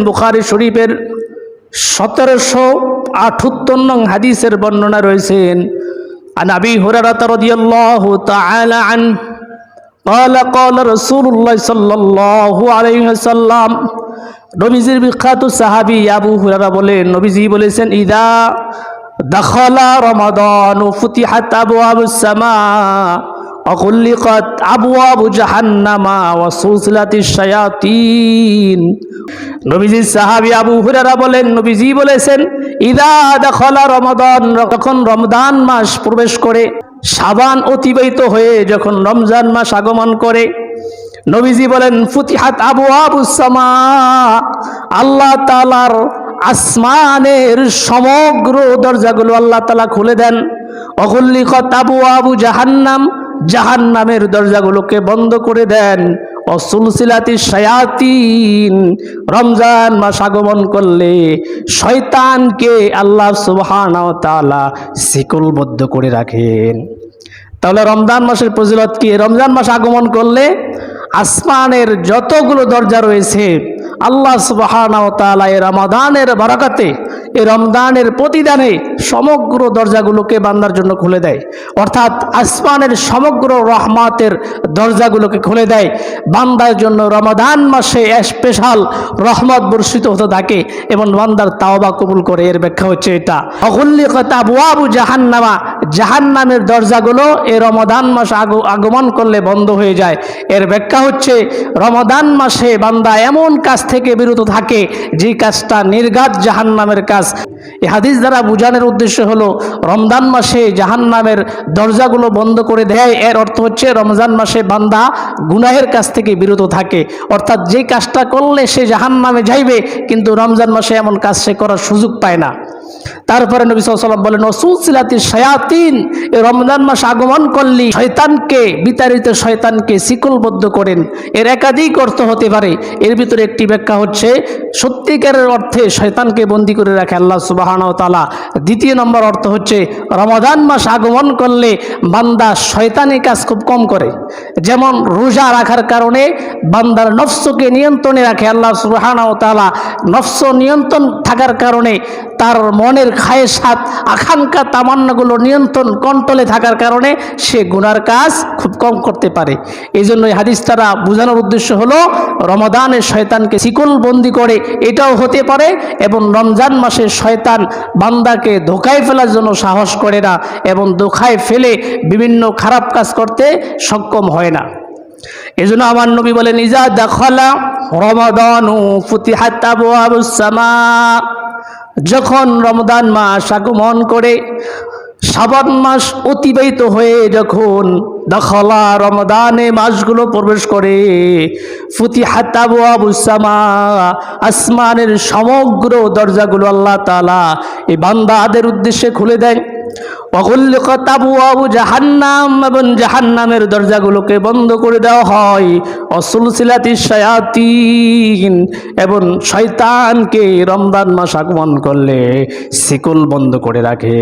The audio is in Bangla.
বুখারী শরীফের 1778 নং হাদিসের বর্ণনা রয়েছেন আন আবি হুরায়রা রাদিয়াল্লাহু তাআলা আন قال قال رسول الله صلى الله عليه وسلم নবীজির বিখ্যাত সাহাবী আবু হুরায়রা বলেন নবীজি বলেছেন ইদা দাখালা রমাদান ফুতিহাত আবওয়াবুস সামা অকুল্লিকাত আবওয়াবু জাহান্নামা ওয়া সুলসিলাতিশ শায়াতিন। নবীজি সাহাবী আবু হুরায়রা বলেন নবীজি বলেছেন ইদা দাখালা রমাদান, যখন রমজান মাস প্রবেশ করে, শাবান অতিবাহিত হয়ে যখন রমজান মাস আগমন করে, নবীজি বলেন ফুতিহাত আবওয়াবুস সামা, আল্লাহ তাআলার আসমানের সমগ্র দরজাগুলো আল্লাহ তাআলা খুলে দেন। অকুল্লিকাত আবওয়াবু জাহান্নাম, জাহান্নামের দরজাগুলোকে বন্ধ করে দেন। অসুলসিলাতিশ শায়াতিন, রমজান মাস আগমন করলে শয়তানকে আল্লাহ সুবহানাহু ওয়া তাআলা শিকলবদ্ধ করে রাখেন। তাহলে রমজান মাসের ফজিলত কি? রমজান মাস আগমন করলে আসমানের যতগুলো দরজা রয়েছে আল্লাহ সুবহানাহু ওয়া তাআলা এই রমাদানের বরকতে, এই রমজানের প্রতিদানে সমগ্র দরজাগুলোকে বান্দার জন্য খুলে দেয়। অর্থাৎ আসমানের সমগ্র রহমতের দরজাগুলোকে খুলে দেয় বান্দার জন্য। রমাদান মাসে স্পেশাল রহমত বর্ষিত হতে থাকে এবং বান্দার তাওবা কবুল করে। এর ব্যাখ্যা হচ্ছে এটা। অকুল্লিকাত আবওয়াবু জাহান্নামা, জাহান্নামের দরজাগুলো এই রমাদান মাস আগমন করলে বন্ধ হয়ে যায়। এর ব্যাখ্যা হচ্ছে রমাদান মাসে বান্দা এমন কাজ থেকে বিরত থাকে যে কাজটা নির্ঘাত জাহান্নামের কাজ। এই হাদিস দ্বারা বোঝানোর উদ্দেশ্য হলো রমজান মাসে জাহান্নামের দরজাগুলো বন্ধ করে দেয়। এর অর্থ হচ্ছে রমজান মাসে বান্দা গুনাহের কাছ থেকে বিরত থাকে। অর্থাৎ যে কাজটা করলে সে জাহান্নামে যাইবে, কিন্তু রমজান মাসে এমন কাজ সে করার সুযোগ পায় না। তারপরে নবী সাল্লাল্লাহু আলাইহি ওয়াসাল্লাম বলেন ওয়াসুলসিলাতিশ শায়াতিন, এই রমজান মাস আগমন করলে শয়তানকে, বিতাড়িত শয়তানকে শিকলবদ্ধ করেন। এর একাধিক অর্থ হতে পারে। এর ভিতরে একটি ব্যাখ্যা হচ্ছে সত্যিকারের অর্থে শয়তানকে বন্দী করে রাখে আল্লাহ সুবহানাহু ওয়া তাআলা। দ্বিতীয় নম্বর অর্থ হচ্ছে রমাদান মাস আগমন করলে বান্দা শয়তানি কাজ খুব কম করে। যেমন রোজা রাখার কারণে বান্দার নফসকে নিয়ন্ত্রণে রাখে আল্লাহ সুবহানাহু ওয়া তাআলা। নফস নিয়ন্ত্রণ থাকার কারণে তার মনের খায়েশাত, আকাঙ্ক্ষা, তামান্নাগুলো নিয়ন্ত্রণ, কন্ট্রোলে থাকার কারণে সে গুনার কাজ খুব কম করতে পারে। এই জন্য এই হাদিস দ্বারা বোঝানোর উদ্দেশ্য হলো রমাদানের শয়তানকে শিকল বন্দি করে, এটাও হতে পারে। এবং রমজান মাসে শয়তান বান্দাকে ধোঁকায় ফেলার জন্য সাহস করে না এবং ধোঁকায় ফেলে বিভিন্ন খারাপ কাজ করতে সক্ষম হয় না। এজন্য আমার নবী বলেন ইজা দাখালা রমাদানু ফুতিহাত আবওয়াবুস সামা, যখন রমজান মাস আগমন করে, শাবান মাস অতিবাহিত হয়ে যখন দাখালা রমাদানে মাসগুলো প্রবেশ করে, ফুতিহাত আবওয়াবুস সামা, আসমানের সমগ্র দরজাগুলো আল্লাহ তাআলা এই বান্দাদের উদ্দেশ্যে খুলে দেন। ওয়াগুল্লিকাত আবওয়াবু জাহান্নাম, এবং জাহান্নামের দরজাগুলোকে বন্ধ করে দেওয়া হয়। অসুলসিলাতিশ শায়াতিন, এবং শয়তানকে রমজান মাস আগমন করলে শিকল বন্ধ করে রাখে।